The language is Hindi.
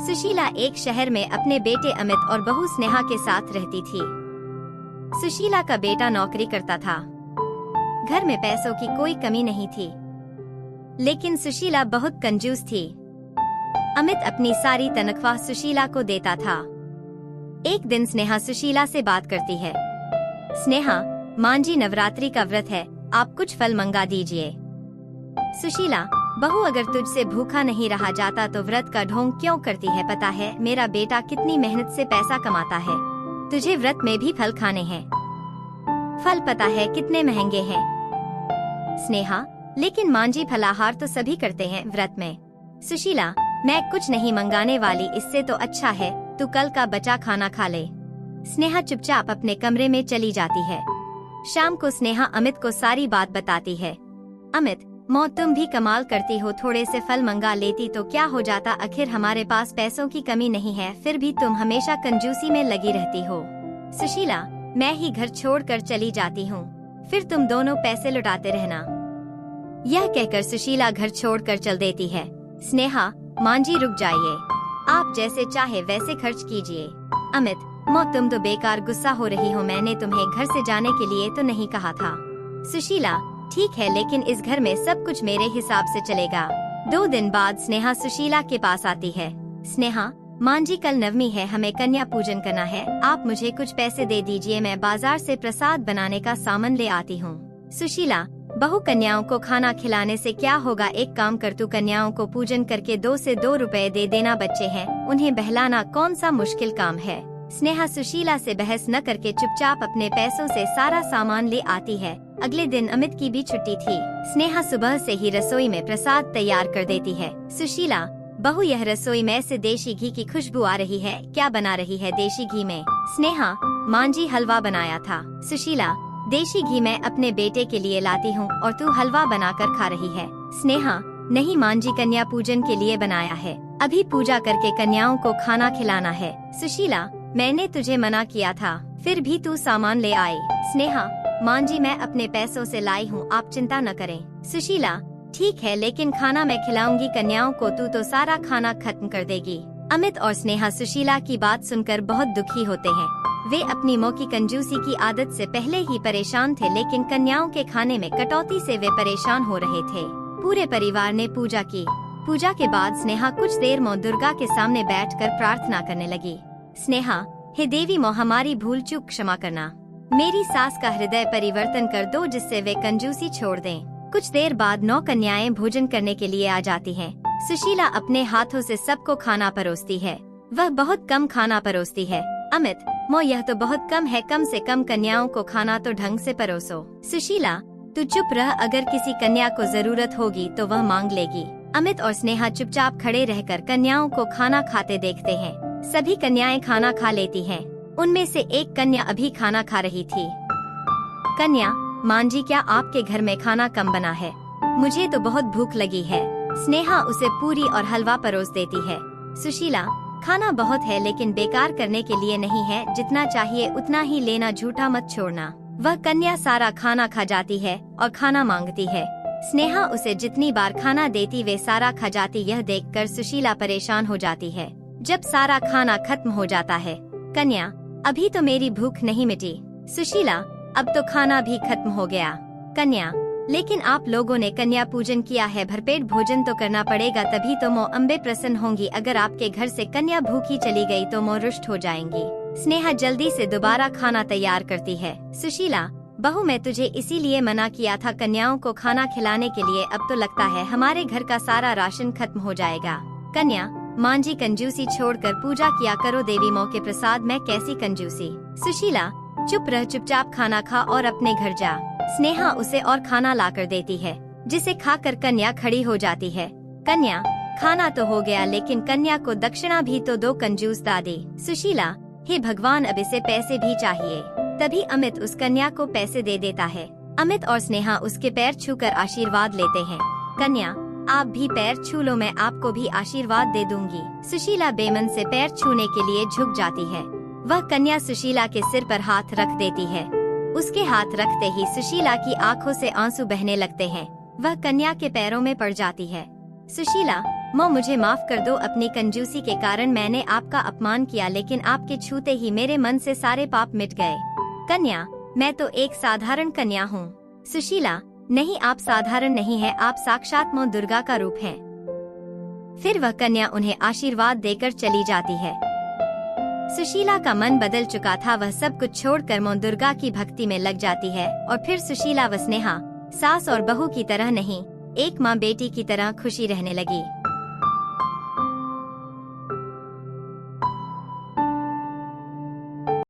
सुशीला एक शहर में अपने बेटे अमित और बहू स्नेहा के साथ रहती थी। सुशीला का बेटा नौकरी करता था। घर में पैसों की कोई कमी नहीं थी, लेकिन सुशीला बहुत कंजूस थी। अमित अपनी सारी तनख्वाह सुशीला को देता था। एक दिन स्नेहा सुशीला से बात करती है। स्नेहा, मांझी नवरात्रि का व्रत है, आप कुछ फल मंगा दीजिए। सुशीला, बहू अगर तुझसे भूखा नहीं रहा जाता तो व्रत का ढोंग क्यों करती है? पता है मेरा बेटा कितनी मेहनत से पैसा कमाता है, तुझे व्रत में भी फल खाने हैं। फल पता है कितने महंगे हैं। स्नेहा, लेकिन मांझी फलाहार तो सभी करते हैं व्रत में। सुशीला, मैं कुछ नहीं मंगाने वाली, इससे तो अच्छा है तू कल का बचा खाना खा ले। स्नेहा चुपचाप अपने कमरे में चली जाती है। शाम को स्नेहा अमित को सारी बात बताती है। अमित, मौ तुम भी कमाल करती हो, थोड़े से फल मंगा लेती तो क्या हो जाता, आखिर हमारे पास पैसों की कमी नहीं है, फिर भी तुम हमेशा कंजूसी में लगी रहती हो। सुशीला, मैं ही घर छोड़कर चली जाती हूँ, फिर तुम दोनों पैसे लौटाते रहना। यह कहकर सुशीला घर छोड़कर चल देती है। स्नेहा, मांझी रुक जाइए, आप जैसे चाहे वैसे खर्च कीजिए। अमित, मौ तुम तो बेकार गुस्सा हो रही हो, मैंने तुम्हें घर से जाने के लिए तो नहीं कहा था। सुशीला, ठीक है, लेकिन इस घर में सब कुछ मेरे हिसाब से चलेगा। 2 दिन बाद स्नेहा सुशीला के पास आती है। स्नेहा, मांझी कल नवमी है, हमें कन्या पूजन करना है, आप मुझे कुछ पैसे दे दीजिए, मैं बाजार से प्रसाद बनाने का सामान ले आती हूँ। सुशीला, बहू कन्याओं को खाना खिलाने से क्या होगा, एक काम कर तू कन्याओं को पूजन करके 2 से 2 रुपए दे देना, बच्चे हैं, उन्हें बहलाना कौन सा मुश्किल काम है। स्नेहा सुशीला से बहस न करके चुपचाप अपने पैसों से सारा सामान ले आती है। अगले दिन अमित की भी छुट्टी थी। स्नेहा सुबह से ही रसोई में प्रसाद तैयार कर देती है। सुशीला, बहू यह रसोई में से देशी घी की खुशबू आ रही है, क्या बना रही है देशी घी में? स्नेहा, मांझी हलवा बनाया था। सुशीला, देशी घी मैं अपने बेटे के लिए लाती हूँ और तू हलवा बनाकर खा रही है। स्नेहा, नहीं, मांझी कन्या पूजन के लिए बनाया है, अभी पूजा करके कन्याओं को खाना खिलाना है। सुशीला, मैंने तुझे मना किया था, फिर भी तू सामान ले आई। स्नेहा, मांझी मैं अपने पैसों से लाई हूँ, आप चिंता न करें। सुशीला, ठीक है, लेकिन खाना मैं खिलाऊंगी कन्याओं को, तू तो सारा खाना खत्म कर देगी। अमित और स्नेहा सुशीला की बात सुनकर बहुत दुखी होते हैं। वे अपनी मौ की कंजूसी की आदत से पहले ही परेशान थे, लेकिन कन्याओं के खाने में कटौती से वे परेशान हो रहे थे। पूरे परिवार ने पूजा की। पूजा के बाद स्नेहा कुछ देर माँ दुर्गा के सामने बैठकर प्रार्थना करने लगी। स्नेहा, हे देवी माँ, हमारी भूल चूक क्षमा करना, मेरी सास का हृदय परिवर्तन कर दो जिससे वे कंजूसी छोड़ दें। कुछ देर बाद 9 कन्याएं भोजन करने के लिए आ जाती हैं। सुशीला अपने हाथों से सबको खाना परोसती है। वह बहुत कम खाना परोसती है। अमित, मो यह तो बहुत कम है, कम से कम कन्याओं को खाना तो ढंग से परोसो। सुशीला, तू चुप रह, अगर किसी कन्या को जरूरत होगी तो वह मांग लेगी। अमित और स्नेहा चुपचाप खड़े रहकर कन्याओं को खाना खाते देखते हैं। सभी कन्याएं खाना खा लेती हैं। उनमें से एक कन्या अभी खाना खा रही थी। कन्या, मांझी क्या आपके घर में खाना कम बना है? मुझे तो बहुत भूख लगी है। स्नेहा उसे पूरी और हलवा परोस देती है। सुशीला, खाना बहुत है लेकिन बेकार करने के लिए नहीं है, जितना चाहिए उतना ही लेना, झूठा मत छोड़ना। वह कन्या सारा खाना खा जाती है और खाना मांगती है। स्नेहा उसे जितनी बार खाना देती वे सारा खा जाती। यह देखकर सुशीला परेशान हो जाती है। जब सारा खाना खत्म हो जाता है, कन्या, अभी तो मेरी भूख नहीं मिटी। सुशीला, अब तो खाना भी खत्म हो गया। कन्या, लेकिन आप लोगों ने कन्या पूजन किया है, भरपेट भोजन तो करना पड़ेगा, तभी तो मो अम्बे प्रसन्न होंगी। अगर आपके घर से कन्या भूखी चली गई तो मो रुष्ट हो जाएंगी। स्नेहा जल्दी से दोबारा खाना तैयार करती है। सुशीला, बहू मैं तुझे इसीलिए मना किया था कन्याओं को खाना खिलाने के लिए, अब तो लगता है हमारे घर का सारा राशन खत्म हो जाएगा। कन्या, मांझी कंजूसी छोड़कर पूजा किया करो, देवी माँ के प्रसाद में कैसी कंजूसी। सुशीला, चुप रह, चुपचाप खाना खा और अपने घर जा। स्नेहा उसे और खाना लाकर देती है, जिसे खाकर कन्या खड़ी हो जाती है। कन्या, खाना तो हो गया लेकिन कन्या को दक्षिणा भी तो दो, कंजूस दादी। सुशीला, हे भगवान, अब इसे पैसे भी चाहिए। तभी अमित उस कन्या को पैसे दे देता है। अमित और स्नेहा उसके पैर छूकर आशीर्वाद लेते हैं। कन्या, आप भी पैर छू लो, मैं आपको भी आशीर्वाद दे दूंगी। सुशीला बेमन से पैर छूने के लिए झुक जाती है। वह कन्या सुशीला के सिर पर हाथ रख देती है। उसके हाथ रखते ही सुशीला की आंखों से आंसू बहने लगते हैं। वह कन्या के पैरों में पड़ जाती है। सुशीला, माँ मुझे माफ कर दो, अपनी कंजूसी के कारण मैंने आपका अपमान किया, लेकिन आपके छूते ही मेरे मन से सारे पाप मिट गए। कन्या, मैं तो एक साधारण कन्या हूँ। सुशीला, नहीं, आप साधारण नहीं है, आप साक्षात माँ दुर्गा का रूप है। फिर वह कन्या उन्हें आशीर्वाद देकर चली जाती है। सुशीला का मन बदल चुका था, वह सब कुछ छोड़कर माँ दुर्गा की भक्ति में लग जाती है और फिर सुशीला व स्नेहा सास और बहू की तरह नहीं, एक माँ बेटी की तरह खुशी रहने लगी।